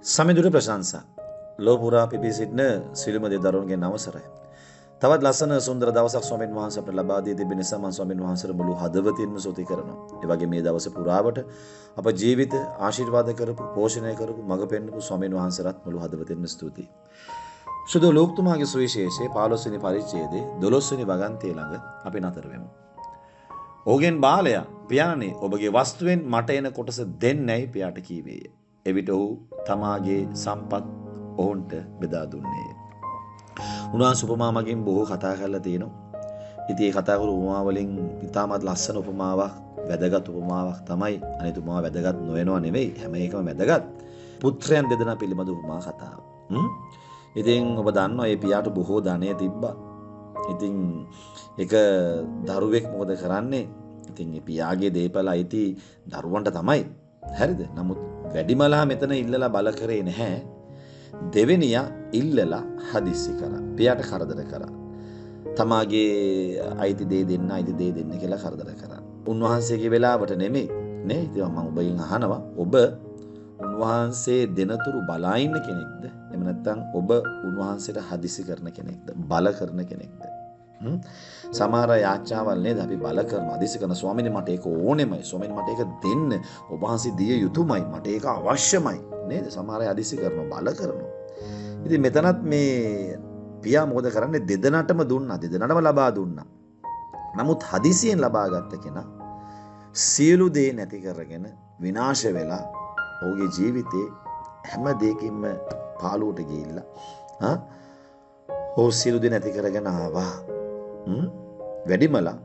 සමිඳුර ප්‍රශංසා ලෝපුරා පිපී සිටින සිළුම දේ දරුවන්ගේ නවසරයි. තවත් ලස්සන සුන්දර දවසක් ස්වාමීන් වහන්සේ අපට ලබා දී තිබෙන නිසා මම ස්වාමීන් වහන්සේට මුළු හදවතින්ම ස්තුති කරනවා. ඒ වගේ මේ දවසේ පුරාවට අප ජීවිත ආශිර්වාද කරපු, පෝෂණය කරපු, මඟ පෙන්වපු ස්වාමීන් වහන්සේට මුළු හදවතින්ම ස්තුතියි. සුදු ලෝකතුමාගේ සුවිශේෂයේ 15 වෙනි පරිච්ඡේදයේ 12 වෙනි වගන්තිය ළඟ අපි නතර වෙමු. ඔහුගෙන් බාලයා පියාණනි ඔබගේ වස්තුවෙන් මට එන කොටස දෙන්නැයි පියාට කීවේය. එවිට ඔහු තමාගේ සම්පත් ඔවුන්ට බෙදා දුන්නේය. උන්වහන්සේ උපමා මගින් බොහෝ කතා කරලා තියෙනවා. ඉතින් මේ කතා කරු උපමා වලින් ඉතාමත් ලස්සන උපමාවක්, වැදගත් උපමාවක් තමයි. අනිත් උපමා වැදගත් නොවෙනව නෙවෙයි, හැම එකම වැදගත්. පුත්‍රයන් දෙදෙනා පිළිබඳ උපමා කතාව. ඉතින් ඔබ දන්නවා මේ පියාට බොහෝ ධනය තිබ්බා. ඉතින් එක දරුවෙක් මොකද කරන්නේ? ඉතින් මේ පියාගේ දේපල අයිති දරුවන්ට තමයි. හරිද? නමුත් වැඩිමලා මෙතන ඉල්ලලා බල කරේ නැහැ. දෙවෙනියා ඉල්ලලා හදිස්සි කරා. පියාට කරදර කරා. තමාගේ අයිති දේ දෙන්න කියලා කරදර කරා. උන්වහන්සේගේ වෙලාවට නෙමෙයි. නේ? ඉතින් මම ඔබෙන් අහනවා ඔබ උන්වහන්සේ දෙනතුරු බලා ඉන්න කෙනෙක්ද? එහෙම නැත්නම් ඔබ උන්වහන්සේට හදිස්සි කරන කෙනෙක්ද? බල කරන කෙනෙක්ද? සමහර යාචාවල් නේද අපි බල කරන හදිස්සි කරන ස්වාමීනි මට ඒක ඕනෙමයි. ස්වාමීනි මට ඒක දෙන්න. ඔබ වහන්සේ දිය යුතුයමයි. මට ඒක අවශ්‍යමයි. නේද? සමහර අය හදිස්සි කරනවා, බල කරනවා. ඉතින් මෙතනත් මේ පියා මොකද කරන්නේ? දෙදෙනාටම දුන්නා. දෙදෙනාටම ලබා දුන්නා. නමුත් හදිසියෙන් ලබා ගත්ත කෙනා සියලු දේ නැති කරගෙන විනාශ වෙලා ඔහුගේ ජීවිතේ හැම දෙයකින්ම පාළුවට ගිහිල්ලා ඔහු සියලු දේ නැති කරගෙන ආවා. වැඩිමලා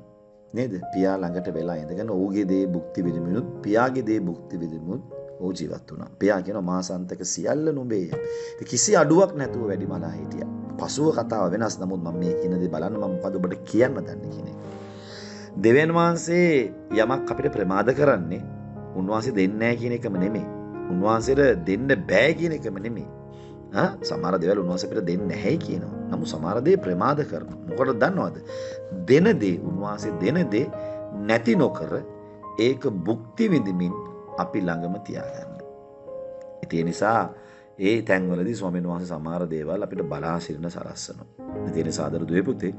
නේද? පියා ළඟට වෙලා ඉඳගෙන ඔහුගේ දේ භුක්ති විඳිනුත් පියාගේ දේ භුක්ති විඳිනුත් ඔහු ජීවත් වුණා. පියා කියනවා මාසන්තක සියල්ල නුඹේය. කිසි අඩුවක් නැතුව වැඩිමලා හිටියා. පසුව කතාව වෙනස්. නමුත් මම මේ කියන දේ බලන්න මම මොකද ඔබට කියන්න දන්නේ කියන එක. දෙවියන් වහන්සේ යමක් අපිට ප්‍රමාද කරන්නේ උන්වහන්සේ දෙන්නේ නැහැ කියන එකම නෙමෙයි. උන්වහන්සේට දෙන්න බෑ කියන එකම නෙමෙයි. සමහර දේවල් උන්වහන්සේ අපිට දෙන්නේ නැහැ කියනවා. නමුත් සමහර දේ ප්‍රමාද කරනවා. මොකටද දන්නවද? දෙන දේ උන්වහන්සේ දෙන දේ නැති නොකර ඒක භුක්ති විඳිමින් අපි ළඟම තියාගන්න. ඒ නිසා ඒ තැන්වලදී ස්වාමීන් වහන්සේ සමහර දේවල් අපිට බලා සිටින සලස්සනවා. ඒ නිසා ආදර දුවේ පුතේ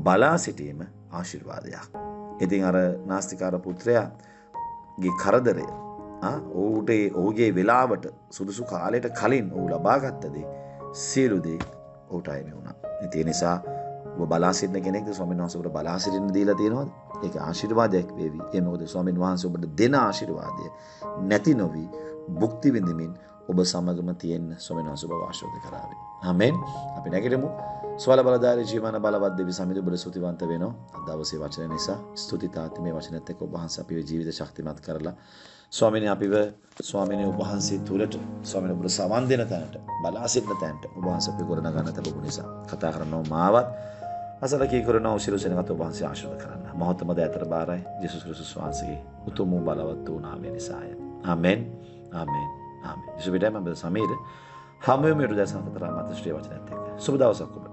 බලා සිටීම ආශිර්වාදයක්. ඉතින් අර නාස්තිකාර පුත්‍රයාගේ කරදරය ඔහුගේ වෙලාවට සුදුසු කාලයට කලින් ඔහු ලබාගත්ත දේ සියලු දේ ඔහුට අයිමි වුණා. ඒ නිසා ඔබ බලා සිටින කෙනෙක්ද ස්වාමීන් වහන්සේ ඔබට බලා සිටින්න දීලා තියෙනවද? ඒක ආශිර්වාදයක් වේවි. ඒ මොකද ස්වාමීන් වහන්සේ ඔබට දෙන ආශිර්වාදය නැති නොවි භුක්ති විඳින්මින් ඔබ සමගම තියෙන්න ස්වාමීන් වහන්සේ ඔබ ආශිර්වාද කරાવી. ආමෙන්. අපි නැගිටමු. ස්වල බලදාරී ජීවන බලවත් දෙවි සමිඳු ඔබට ස්තුතිවන්ත වෙනවා. අද දවසේ වචන නිසා ස්තුති තාති මේ වචනත් එක්ක ඔබ වහන්සේ අපේ ජීවිත ශක්තිමත් කරලා ස්වාමීනි අපිව ස්වාමීනි ඔබ වහන්සේ තුලට ස්වාමීනි ඔබට සවන් දෙන තැනට බලා සිටින තැනට ඔබ වහන්සේ අපි ගොඩ නගන්න තබපු නිසා කතා කරනවා මාවත් අසලකී කරනවා උසිරුසෙනගත ඔබ වහන්සේ ආශිර්වාද කරන්න. මහත්ම දයාතර බාරයි යේසුස් ක්‍රිස්තුස් වහන්සේගේ උතුම් බලවත් වූ නාමය නිසාය. ආමෙන්. ආමෙන්. ආමෙන්. යසුවිදම බද සමීර හැමෝම මෙරු දසන කතරා මත ශ්‍රී වචනත් එක්ක සුබ දවසක් ඔබට.